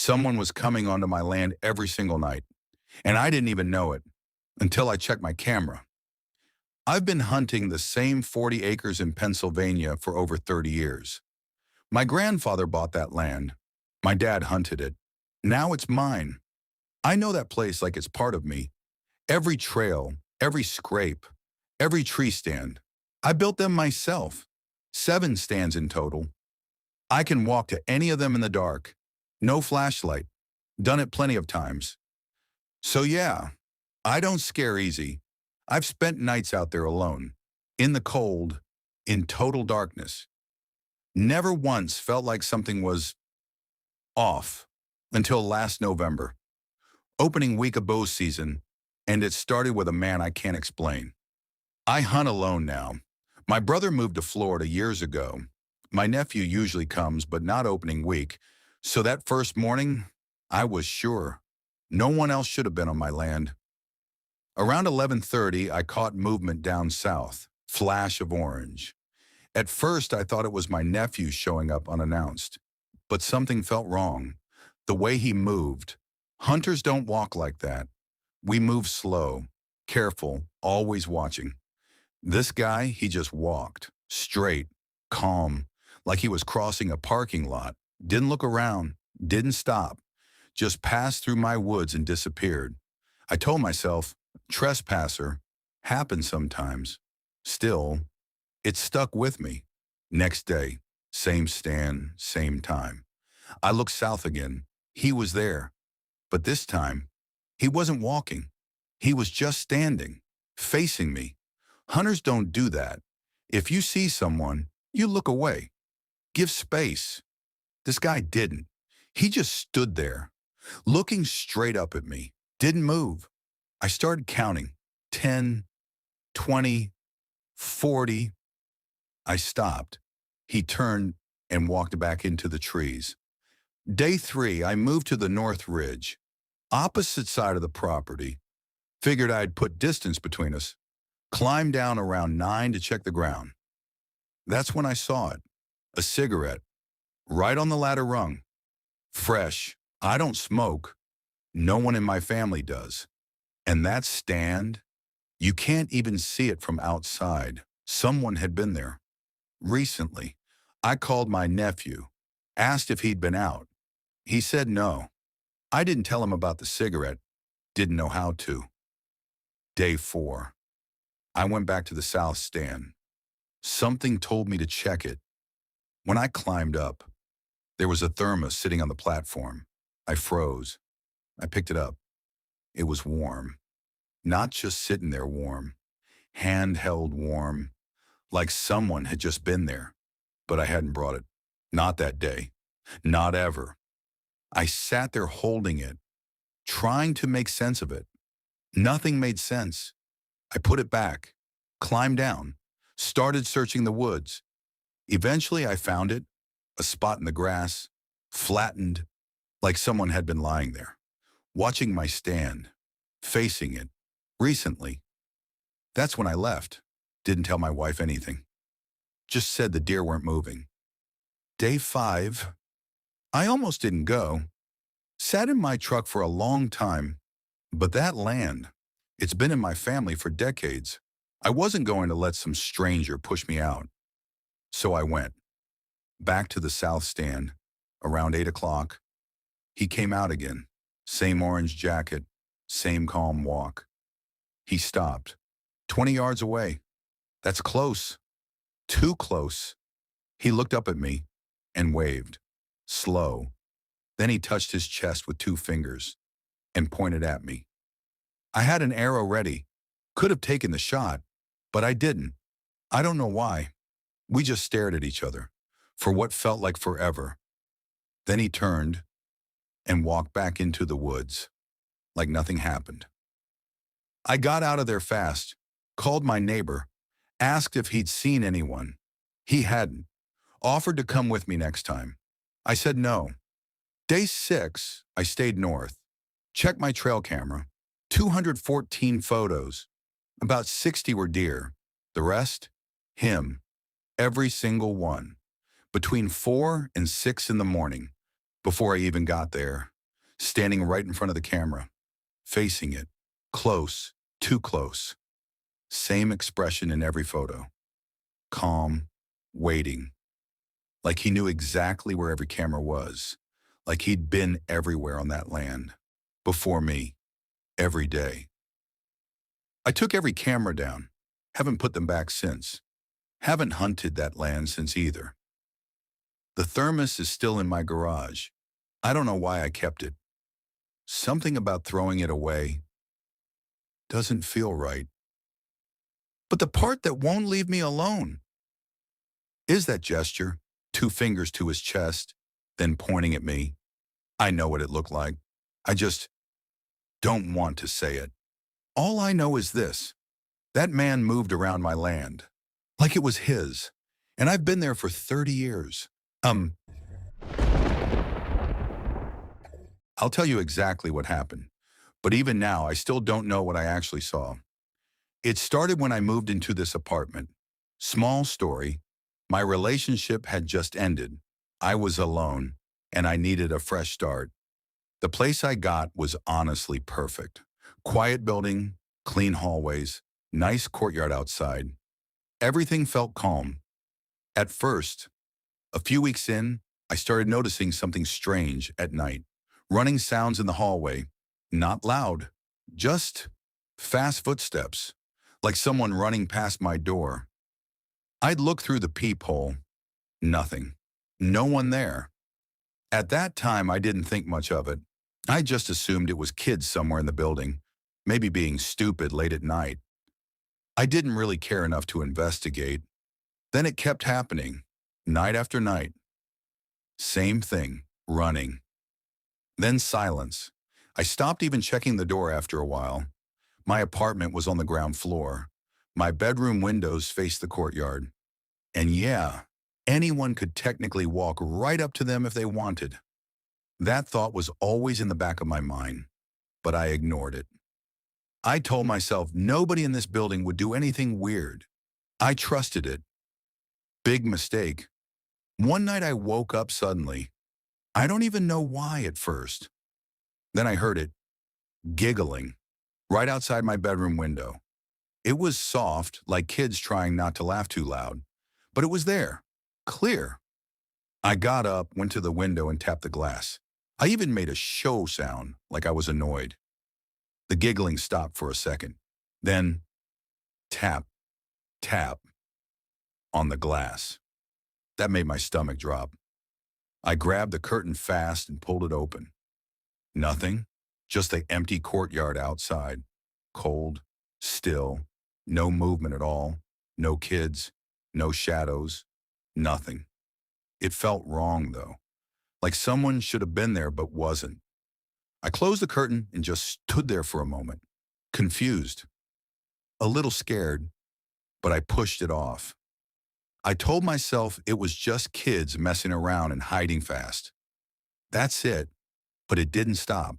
Someone was coming onto my land every single night, and I didn't even know it until I checked my camera. I've been hunting the same 40 acres in Pennsylvania for over 30 years. My grandfather bought that land. My dad hunted it. Now it's mine. I know that place like it's part of me. Every trail, every scrape, every tree stand. I built them myself. 7 stands in total. I can walk to any of them in the dark. No flashlight. Done it plenty of times. So yeah, I don't scare easy. I've spent nights out there alone, in the cold, in total darkness. Never once felt like something was off until last November, opening week of bow season, and it started with a man I can't explain. I hunt alone now. My brother moved to Florida years ago. My nephew usually comes, but not opening week. So that first morning, I was sure no one else should have been on my land. Around 11:30, I caught movement down south, flash of orange. At first, I thought it was my nephew showing up unannounced, but something felt wrong. The way he moved. Hunters don't walk like that. We move slow, careful, always watching. This guy, he just walked, straight, calm, like he was crossing a parking lot. Didn't look around, didn't stop, just passed through my woods and disappeared. I told myself, trespasser, happens sometimes. Still, it stuck with me. Next day, same stand, same time. I looked south again. He was there. But this time, he wasn't walking. He was just standing, facing me. Hunters don't do that. If you see someone, you look away. Give space. This guy didn't. He just stood there, looking straight up at me. Didn't move. I started counting. 10, 20, 40. I stopped. He turned and walked back into the trees. Day 3, I moved to the North Ridge, opposite side of the property. Figured I'd put distance between us. Climbed down around 9 to check the ground. That's when I saw it. A cigarette, right on the ladder rung. Fresh. I don't smoke. No one in my family does. And that stand, you can't even see it from outside. Someone had been there. Recently, I called my nephew, asked if he'd been out. He said no. I didn't tell him about the cigarette, didn't know how to. Day 4, I went back to the south stand. Something told me to check it. When I climbed up, there was a thermos sitting on the platform. I froze. I picked it up. It was warm. Not just sitting there warm. Handheld warm. Like someone had just been there. But I hadn't brought it. Not that day. Not ever. I sat there holding it, trying to make sense of it. Nothing made sense. I put it back, climbed down, started searching the woods. Eventually I found it, a spot in the grass, flattened, like someone had been lying there, watching my stand, facing it, recently. That's when I left. Didn't tell my wife anything. Just said the deer weren't moving. Day 5, I almost didn't go. Sat in my truck for a long time, but that land, it's been in my family for decades. I wasn't going to let some stranger push me out. So I went. Back to the south stand, around 8 o'clock. He came out again. Same orange jacket, same calm walk. He stopped. 20 yards away. That's close. Too close. He looked up at me and waved. Slow. Then he touched his chest with 2 fingers and pointed at me. I had an arrow ready. Could have taken the shot, but I didn't. I don't know why. We just stared at each other for what felt like forever. Then he turned and walked back into the woods like nothing happened. I got out of there fast, called my neighbor, asked if he'd seen anyone. He hadn't. Offered to come with me next time. I said no. Day 6, I stayed north. Checked my trail camera. 214 photos. About 60 were deer. The rest, him. Every single one. Between 4 and 6 in the morning. Before I even got there, standing right in front of the camera, facing it, close, too close. Same expression in every photo. Calm, waiting, like he knew exactly where every camera was, like he'd been everywhere on that land, before me, every day. I took every camera down, haven't put them back since, haven't hunted that land since either. The thermos is still in my garage. I don't know why I kept it. Something about throwing it away doesn't feel right. But the part that won't leave me alone is that gesture, two fingers to his chest, then pointing at me. I know what it looked like. I just don't want to say it. All I know is this. That man moved around my land, like it was his, and I've been there for 30 years. I'll tell you exactly what happened, but even now, I still don't know what I actually saw. It started when I moved into this apartment. Small story. My relationship had just ended. I was alone, and I needed a fresh start. The place I got was honestly perfect. Quiet building, clean hallways, nice courtyard outside. Everything felt calm. At first, a few weeks in, I started noticing something strange at night. Running sounds in the hallway, not loud, just fast footsteps, like someone running past my door. I'd look through the peephole, nothing, no one there. At that time, I didn't think much of it. I just assumed it was kids somewhere in the building, maybe being stupid late at night. I didn't really care enough to investigate. Then it kept happening, night after night. Same thing, running. Then silence. I stopped even checking the door after a while. My apartment was on the ground floor. My bedroom windows faced the courtyard. And yeah, anyone could technically walk right up to them if they wanted. That thought was always in the back of my mind, but I ignored it. I told myself nobody in this building would do anything weird. I trusted it. Big mistake. One night I woke up suddenly. I don't even know why at first. Then I heard it, giggling, right outside my bedroom window. It was soft, like kids trying not to laugh too loud, but it was there, clear. I got up, went to the window and tapped the glass. I even made a show sound, like I was annoyed. The giggling stopped for a second. Then, tap, tap, on the glass. That made my stomach drop. I grabbed the curtain fast and pulled it open. Nothing, just the empty courtyard outside. Cold, still, no movement at all, no kids, no shadows, nothing. It felt wrong, though, like someone should have been there but wasn't. I closed the curtain and just stood there for a moment, confused, a little scared, but I pushed it off. I told myself it was just kids messing around and hiding fast. That's it, but it didn't stop.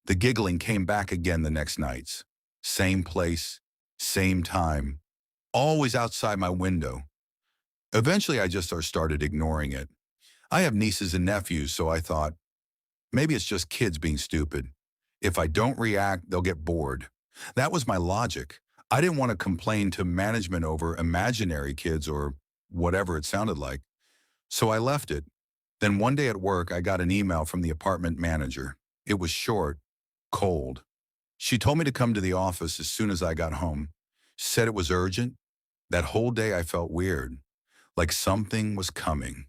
The giggling came back again the next nights. Same place, same time, always outside my window. Eventually, I just started ignoring it. I have nieces and nephews, so I thought, maybe it's just kids being stupid. If I don't react, they'll get bored. That was my logic. I didn't want to complain to management over imaginary kids or whatever it sounded like. So I left it. Then one day at work, I got an email from the apartment manager. It was short, cold. She told me to come to the office as soon as I got home. Said it was urgent. That whole day I felt weird, like something was coming.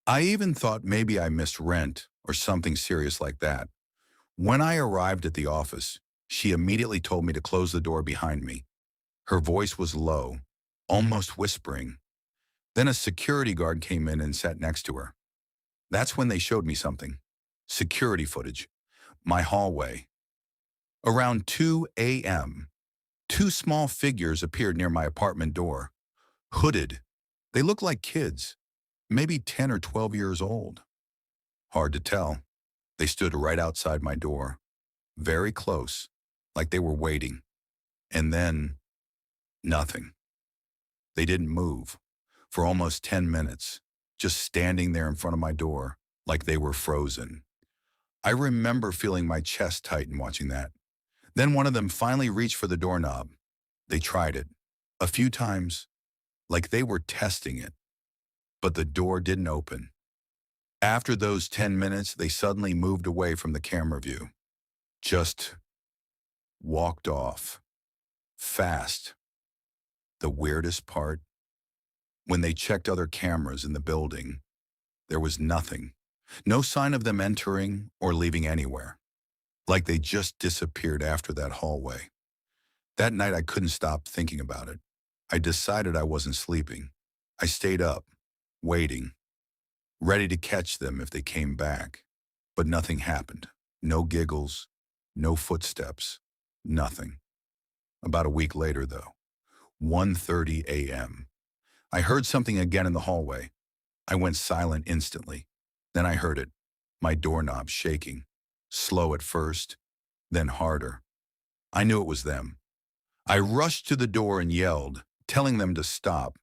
I even thought maybe I missed rent or something serious like that. When I arrived at the office, she immediately told me to close the door behind me. Her voice was low, almost whispering. Then a security guard came in and sat next to her. That's when they showed me something. Security footage. My hallway. Around 2 a.m., two small figures appeared near my apartment door. Hooded. They looked like kids, maybe 10 or 12 years old. Hard to tell. They stood right outside my door, very close, like they were waiting. And then, nothing. They didn't move for almost 10 minutes, just standing there in front of my door, like they were frozen. I remember feeling my chest tighten watching that. Then one of them finally reached for the doorknob. They tried it a few times, like they were testing it, but the door didn't open. After those 10 minutes, they suddenly moved away from the camera view. Just walked off. Fast. The weirdest part? When they checked other cameras in the building, there was nothing. No sign of them entering or leaving anywhere. Like they just disappeared after that hallway. That night I couldn't stop thinking about it. I decided I wasn't sleeping. I stayed up, waiting, ready to catch them if they came back. But nothing happened. No giggles, no footsteps, nothing. About a week later, though, 1:30 a.m., I heard something again in the hallway. I went silent instantly. Then I heard it, my doorknob shaking. Slow at first, then harder. I knew it was them. I rushed to the door and yelled, telling them to stop.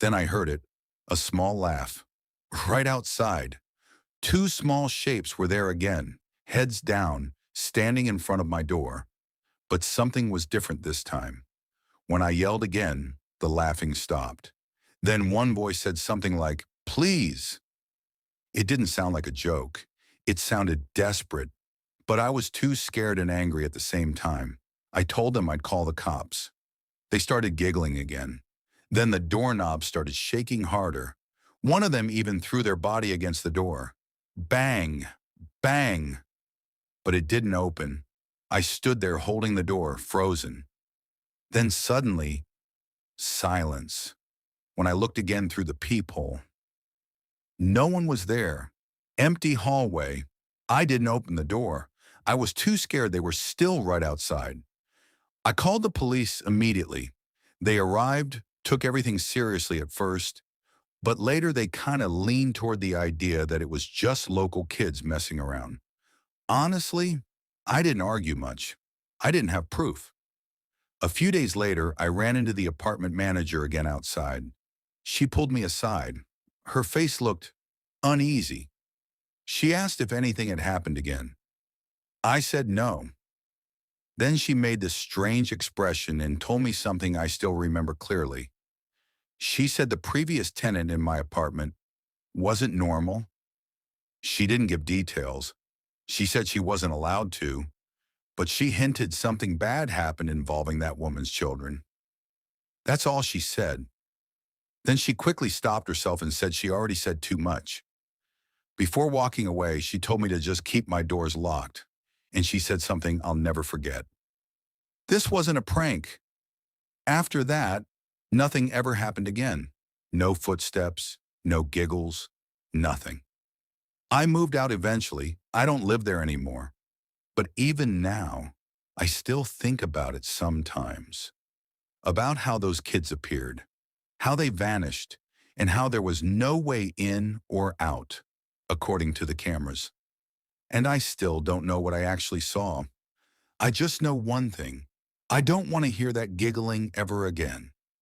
Then I heard it, a small laugh. Right outside. Two small shapes were there again, heads down, standing in front of my door. But something was different this time. When I yelled again, the laughing stopped. Then one voice said something like, "Please." It didn't sound like a joke. It sounded desperate, but I was too scared and angry at the same time. I told them I'd call the cops. They started giggling again. Then the doorknob started shaking harder. One of them even threw their body against the door. Bang, bang. But it didn't open. I stood there holding the door, frozen. Then suddenly, silence. When I looked again through the peephole, no one was there. Empty hallway. I didn't open the door. I was too scared. They were still right outside. I called the police immediately. They arrived, took everything seriously at first, but later they kind of leaned toward the idea that it was just local kids messing around. Honestly, I didn't argue much. I didn't have proof. A few days later, I ran into the apartment manager again outside. She pulled me aside. Her face looked uneasy. She asked if anything had happened again. I said no. Then she made this strange expression and told me something I still remember clearly. She said the previous tenant in my apartment wasn't normal. She didn't give details. She said she wasn't allowed to, but she hinted something bad happened involving that woman's children. That's all she said. Then she quickly stopped herself and said she already said too much. Before walking away, she told me to just keep my doors locked, and she said something I'll never forget. This wasn't a prank. After that, nothing ever happened again. No footsteps, no giggles, nothing. I moved out eventually. I don't live there anymore. But even now, I still think about it sometimes. About how those kids appeared, how they vanished, and how there was no way in or out, according to the cameras. And I still don't know what I actually saw. I just know one thing. I don't want to hear that giggling ever again.